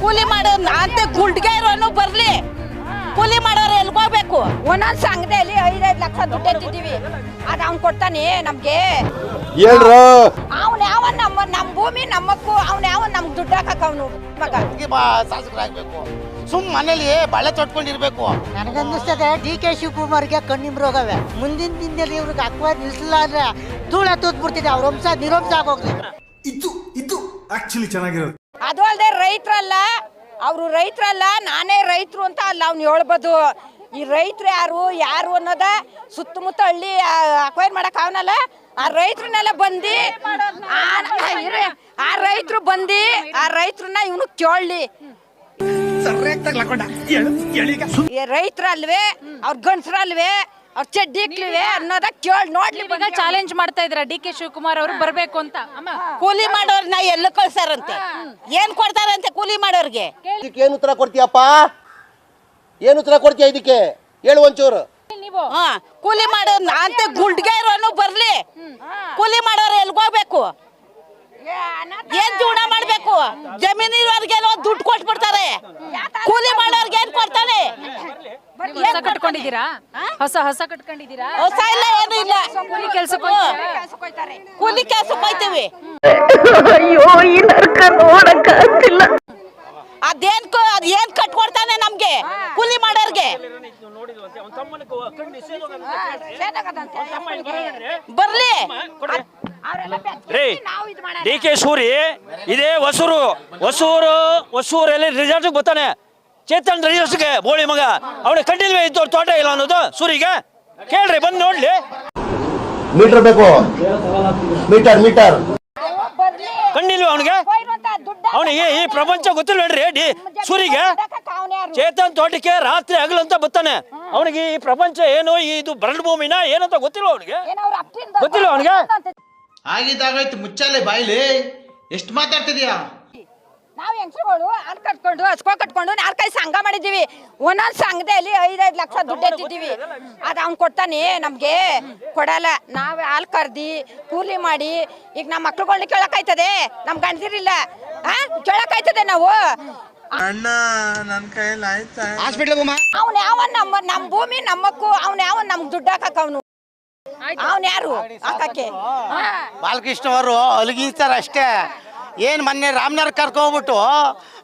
ಕೂಲಿ ಮಾಡೋ ಅಂತ ಗುಂಡ್ಗೆ ಇರೋನು ಬರ್ಲಿ. ಕೂಲಿ ಮಾಡೋರು ಎಲ್ಗೋಗ್ಬೇಕು? ಒಂದೊಂದ್ ಸಂಘದಲ್ಲಿ 5-5 ಲಕ್ಷ ದುಡ್ಡು ಎತ್ತಿದೀವಿ. ಅದ್ ಅವ್ನ್ ಕೊಡ್ತಾನೆ ನಮ್ಗೆ. ಅವ್ನ ಯಾವ ನಮ್ಮ ಭೂಮಿ ನಮ್ಮಕ್ಕೂ, ಅವ್ನ ಯಾವ ನಮ್ಗೆ ದುಡ್ಡು ಹಾಕಕ್ ಅವನು ಮಗ ಶಾಸಕರಾಗ್ಬೇಕು. ಮನೇಲಿ ಬಳೆ ತೊಟ್ಕೊಂಡಿರ್ಬೇಕು. ನನಗನ್ನಿಸ್ತದೆ DK ಶಿವಕುಮಾರ್ಗೆ ಕಣ್ಣಿಮ್ ರೋಗವೇ. ಮುಂದಿನ ದಿನದಲ್ಲಿ ಇವ್ರಿಗೆ ಅಕ್ವ ನಿಲ್ಸಿಲ್ಲ ಅಂದ್ರೆ ಧೂಳ ತೂತ್ಬಿಡ್ತಿದೆ. ಅವ್ರ ವಂಶ ನಿರಂಶ ಆಗೋಗ್ಲಿ. ಇದು ಆಕ್ಚುಲಿ ಚೆನ್ನಾಗಿರೋದು. ಅದು ಅಲ್ಲದೆ ರೈತರಲ್ಲ ನಾನೇ ರೈತರು ಅಂತ ಅಲ್ಲ ಅವ್ನು ಹೇಳ್ಬೋದು. ಈ ರೈತರು ಯಾರು ಅನ್ನೋದ ಸುತ್ತಮುತ್ತ ಹಳ್ಳಿ ಅಕ್ವೈರ್ ಮಾಡಕ್ ಅವನಲ್ಲ. ಆ ರೈತರನ್ನೆಲ್ಲ ಬಂದು ಆ ರೈತರನ್ನ ಇವನು ಕೇಳಲಿ. ರೈತರಲ್ವೇ ಅವ್ರ ಗಂಡಸರಲ್ವೇ ಅವ್ರ ಚಡ್ಡಿಕ್ಲಿವೆ ಅನ್ನೋದ ಕೇಳಿ ನೋಡ್ಲಿ. ಚಾಲೆಂಜ್ ಮಾಡ್ತಾ ಇದ್ರ DK ಶಿವಕುಮಾರ್ ಅವರು ಬರ್ಬೇಕು ಅಂತ. ಕೂಲಿ ಮಾಡೋರ್ನ ಎಲ್ಲ ಕಳ್ಸಾರಂತೆ. ಏನ್ ಕೊಡ್ತಾರಂತೆ ಕೂಲಿ ಮಾಡೋರ್ಗೆ? ಏನ್ ಉತ್ತರ ಕೊಡ್ತೀಯಪ್ಪ? ಏನ್ ಉತ್ತರ ಕೊಡ್ತೀಯ ಇದಕ್ಕೆ? ಹೇಳು ಒಂಚೂರು. ಕೂಲಿ ಮಾಡೋ ಅಂತ ಗುಂಡ್ಗೆ ಇರೋನು ಬರ್ಲಿ. ಕೂಲಿ ಮಾಡೋರು ಎಲ್ಗೋಗ್ಬೇಕು? ಏನ್ ಜೀವನ ಮಾಡ್ಬೇಕು? ಜಮೀನ್ ಇರೋರ್ಗೆಲ್ಲ ದುಡ್ಡು ಕೊಟ್ಬಿಡ್ತಾರೆ. ಕೂಲಿ ಮಾಡೋರ್ಗೆ ಏನ್ ಕೊಡ್ತಾನೆ? ಹೊಸ ಕಟ್ಕೊಂಡಿದ್ದೀರಾ? ಹೊಸ ಕಟ್ಕೊಂಡಿದ್ದೀರಾ? ಹೊಸ ಇಲ್ಲ, ಏನು ಇಲ್ಲ. ಕೂಲಿ ಕೆಲ್ಸಕ್ಕೆ ಹೋಯ್ತೀವಿ. ಅದೇನ್ ಕಟ್ಕೊಡ್ತಾನೆ ನಮ್ಗೆ ಕೂಲಿ ಮಾಡೋರ್ಗೆ? ಬರ್ಲಿ. DK ಸೂರಿ ಇದೇ ಹೊಸೂರಲ್ಲಿ ರಿಸಲ್ಟ್ ಬರ್ತಾನೆ. ಚೇತನ್ ರಿಸಲ್ಟ್ಗೆ ಬೋಳಿ ಮಗ ಅವನಿಗೆ ಕಂಡಿಲ್ವೇ ಇದ್ದು ತೋಟ ಇಲ್ಲ ಅನ್ನೋದು ಸೂರಿಗೆ ಕೇಳ್ರಿ, ಬಂದು ನೋಡ್ಲಿ. ಮೀಟರ್ ಬೇಕು, ಮೀಟರ್ ಕಂಡಿಲ್ವ ಅವನಿಗೆ ಈ ಪ್ರಪಂಚ ಗೊತ್ತಿಲ್ಲ ನೋಡ್ರಿ. ಸೂರಿಗೆ ಚೇತನ್ ತೋಟಕ್ಕೆ ರಾತ್ರಿ ಹಗಲಂತ ಬರ್ತಾನೆ. ಅವನಿಗೆ ಈ ಪ್ರಪಂಚ ಏನು, ಇದು ಬರಡು ಭೂಮಿನ ಏನಂತ ಗೊತ್ತಿಲ್ಲ ಅವನಿಗೆ. ಆಗಿದ್ದಾಗಾಯ್ತು, ಮುಚ್ಚಾಲೆ ಬಾಯ್ಲಿ. ಎಷ್ಟು ಮಾತಾಡ್ತಿದ್ಯಾ? ನಾವ್ ಹೆಂಗಸರುಗಳು ಹಾಲು ಕಟ್ಕೊಂಡು ಹಸ್ಕೋ ಕಟ್ಕೊಂಡು 4-5 ಸಂಘ ಮಾಡಿದೀವಿ. ಒಂದೊಂದ್ ಸಂಘದಲ್ಲಿ 5-5 ಲಕ್ಷ ದುಡ್ಡು ಎತ್ತಿದೀವಿ. ಅದ್ ಅವ್ನ್ ಕೊಡ್ತಾನೆ ನಮ್ಗೆ ಕೊಡಲ್ಲ. ನಾವ್ ಹಾಲು ಕರ್ದಿ ಕೂಲಿ ಮಾಡಿ ಈಗ ನಮ್ಮ ಮಕ್ಳುಗಳ್ನ ಕೇಳಕ್ಕಾಯ್ತದೆ? ನಮ್ ಗಂಡದಿರಿಲ್ಲ, ಕೇಳಕ್ಕಾಯ್ತದೆ ನಾವು? ಅಣ್ಣ ನನ್ ಕೈಯಲ್ಲಿ ಆಯ್ತಾ? ಅವ್ನ ಯಾವ ನಮ್ ಭೂಮಿ ನಮ್ಮಕ್ಕೂ, ಅವ್ನ ಯಾವ ನಮ್ಗೆ ದುಡ್ಡು ಹಾಕಕ್ ಅವನು ಅವ್ನ ಯಾರು ಹಾಕಕ್ಕೆ? ಬಾಲಕೃಷ್ಣ ಅವರು ಅಲಗಿಸ್ತಾರ ಅಷ್ಟೇ. ಏನು ಮೊನ್ನೆ ರಾಮನಗರ ಕರ್ಕೊಬಿಟ್ಟು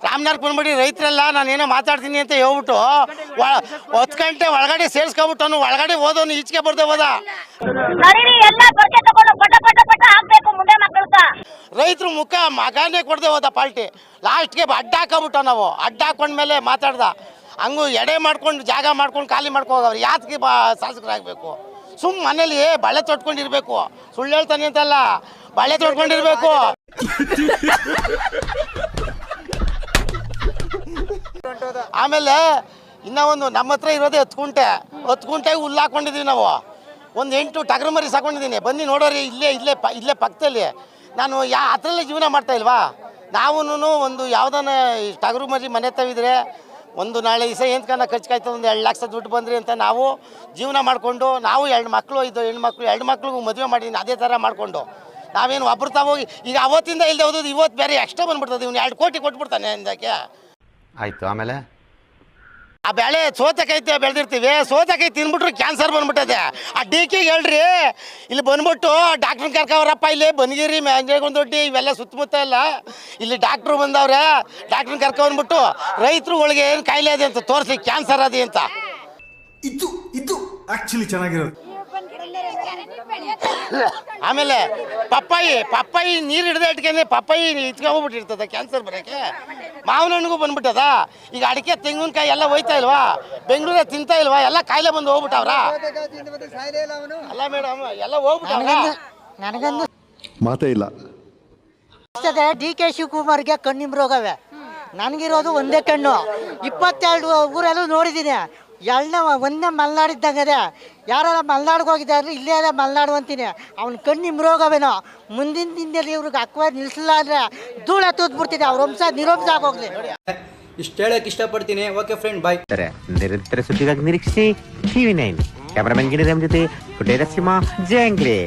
ರಾಮನಗರ ಬಂದ್ಬಿಟ್ಟು ರೈತರೆಲ್ಲ ನಾನೇನೋ ಮಾತಾಡ್ತೀನಿ ಅಂತ ಹೇಳ್ಬಿಟ್ಟು 10 ಗಂಟೆ ಒಳಗಡೆ ಸೇರ್ಸ್ಕೊಬಿಟ್ಟು ಅವನು ಒಳಗಡೆ ಓದೋನು ಈಚೆಗೆ ಬರ್ದೆ ಹೋದ. ರೈತರು ಮುಖ ಮಗನೇ ಕೊಡದೆ ಹೋದ ಪಾಲ್ಟಿ. ಲಾಸ್ಟ್ಗೆ ಅಡ್ಡ ಹಾಕೋಬಿಟ್ಟು ನಾವು ಅಡ್ಡ ಹಾಕೊಂಡ್ಮೇಲೆ ಮಾತಾಡ್ದ. ಹಂಗೂ ಎಡೆ ಮಾಡ್ಕೊಂಡು ಜಾಗ ಮಾಡ್ಕೊಂಡು ಖಾಲಿ ಮಾಡ್ಕೋಗವ್ರು. ಯಾತಕ್ಕೆ ಶಾಸಕರಾಗಬೇಕು? ಮನೇಲಿ ಬಳೆ ತೊಟ್ಕೊಂಡಿರ್ಬೇಕು. ಸುಳ್ಳು ಹೇಳ್ತಾನೆ ಅಂತಲ್ಲ, ಬಳೆ ತೊಟ್ಕೊಂಡಿರ್ಬೇಕು. ಆಮೇಲೆ ಇನ್ನ ಒಂದು ನಮ್ಮ ಹತ್ರ ಇರೋದೇ 10 ಗುಂಟೆಗೆ ಹುಲ್ಲು ಹಾಕೊಂಡಿದೀವಿ ನಾವು. ಒಂದು 8 ಟಗರು ಮರಿ ಸಾಕೊಂಡಿದ್ದೀನಿ. ಬನ್ನಿ ನೋಡೋರಿ, ಇಲ್ಲೇ ಪಕ್ಕದಲ್ಲಿ. ನಾನು ಅದರಲ್ಲೇ ಜೀವನ ಮಾಡ್ತಾ ಇಲ್ವಾ? ನಾವು ಒಂದು ಯಾವುದನ್ನ ಟಗರು ಮರಿ ಮನೆ ತವಿದ್ರೆ ಒಂದು ನಾಳೆ ದಿವಸ ಏನ್ಕನ್ನ ಖರ್ಚಾಯ್ತದೆ, ಒಂದು 2 ಲಕ್ಷ ದುಡ್ಡು ಬಂದ್ರಿ ಅಂತ ನಾವು ಜೀವನ ಮಾಡಿಕೊಂಡು, ನಾವು 2 ಮಕ್ಕಳು ಇದ್ದು ಹೆಣ್ಮಕ್ಳು 2 ಮಕ್ಳಿಗೂ ಮದುವೆ ಮಾಡಿದ್ದೀನಿ. ಅದೇ ಥರ ಮಾಡಿಕೊಂಡು ನಾವೇನು ಒಬ್ರು ಹೋಗಿ ಈಗ ಅವತ್ತಿಂದ ಇಲ್ಲದೆ ಹೋದದು ಇವತ್ತು ಬೇರೆ ಎಕ್ಸ್ಟ್ರಾ ಬಂದ್ಬಿಡ್ತದೆ. ಇವ್ನು 2 ಕೋಟಿ ಕೊಟ್ಬಿಡ್ತಾನೆ ಅಂದಕ್ಕೆ. ಆಯಿತು, ಆಮೇಲೆ ಆ ಬೆಳೆ ಸೋತೆಕಾಯಿ ಬೆಳೆದಿರ್ತೀವಿ, ಸೋತೆಕಾಯಿ ತಿನ್ಬಿಟ್ರು ಕ್ಯಾನ್ಸರ್ ಬಂದ್ಬಿಟ್ಟದೆ. ಆ DKಗೆ ಹೇಳ್ರಿ, ಇಲ್ಲಿ ಬಂದ್ಬಿಟ್ಟು ಡಾಕ್ಟ್ರನ್ನ ಕರ್ಕವ್ರಪ್ಪ. ಇಲ್ಲಿ ಬನಗಿರಿ ಮ್ಯಾಂಜೇಗೊಂದೊಡ್ಡಿ ಇವೆಲ್ಲ ಸುತ್ತಮುತ್ತ ಎಲ್ಲ ಇಲ್ಲಿ ಡಾಕ್ಟ್ರು ಬಂದವ್ರೆ. ಡಾಕ್ಟ್ರನ್ನ ಕರ್ಕೊಂಡ್ಬಿಟ್ಟು ರೈತರುಗಳಿಗೆ ಏನು ಕಾಯಿಲೆ ಅದೇ ಅಂತ ತೋರಿಸಿ, ಕ್ಯಾನ್ಸರ್ ಅದೇ ಅಂತ. ಇದು ಆಕ್ಚುಲಿ ಚೆನ್ನಾಗಿರೋದು. ಆಮೇಲೆ ಪಪ್ಪಾಯಿ ನೀರು ಹಿಡ್ದೆ ಇಟ್ಕೊಂಡ್ರೆ ಪಪ್ಪಾಯಿ ಇಟ್ಕೊಂಡ್ಬಿಟ್ಟಿರ್ತದೆ ಕ್ಯಾನ್ಸರ್ ಬರೋಕ್ಕೆ. ಮಾವಿನ ಹಣ್ಣಿಗೂ ಬಂದ್ಬಿಟ್ಟದ. ಈಗ ಅಡಿಕೆ ತೆಂಗಿನಕಾಯಿ ಎಲ್ಲ ಹೋಯ್ತಾ ಇಲ್ವಾ? ಬೆಂಗಳೂರೇ ತಿಂತಾ ಇಲ್ವಾ? ಎಲ್ಲ ಕಾಯಿಲೆ ಬಂದು ಹೋಗ್ಬಿಟ್ಟವ್ರ. ಅಲ್ಲ ಮೇಡಮ್, ಎಲ್ಲ ಹೋಗ್ಬಿಟ್ಟವ್ರ. ನನಗಂದು ಮಾತೇ ಇಲ್ಲ. DK ಶಿವಕುಮಾರ್ಗೆ ಕಣ್ಣಿಮ್ ರೋಗವೇ. ನನಗಿರೋದು ಒಂದೇ ಕಣ್ಣು. 22 ಊರಲ್ಲೂ ನೋಡಿದ್ದೀನಿ. ಒಂದೇ ಮಲೆನಾಡಿದ್ದಂಗದೆ. ಯಾರೆಲ್ಲ ಮಲೆನಾಡಿಗೆ ಹೋಗಿದ್ದಾರೆ ಇಲ್ಲೇ ಅಲ್ಲ ಮಲೆನಾಡು ಅಂತೀನಿ. ಅವ್ನ ಕಣ್ಣಿಮ್ ರೋಗವೇನೋ. ಮುಂದಿನ ದಿನದಲ್ಲಿ ಇವ್ರಿಗೆ ಅಕ್ವ ನಿಲ್ಸಿಲ್ಲ ಅಂದ್ರೆ ಧೂಳ ತೂತ್ಬಿಡ್ತಿದೆ. ಅವ್ರ ವಂಶ ನಿರಂಶ ಆಗೋಗ್ಲಿ. ಇಷ್ಟು ಹೇಳಕ್ ಇಷ್ಟಪಡ್ತೀನಿ. ಓಕೆ ಫ್ರೆಂಡ್, ಬಾಯ್. ನಿರಂತರ ಸುದ್ದಿಗಾಗಿ ನಿರೀಕ್ಷಿಸಿ TV9. ಕ್ಯಾಮರಾಮನ್ ಗಿರಿರಾಮ್ ಜೊತೆ ಪುಟೇರ ಸಿಂಹ ಜಂಗ್ಲಿ.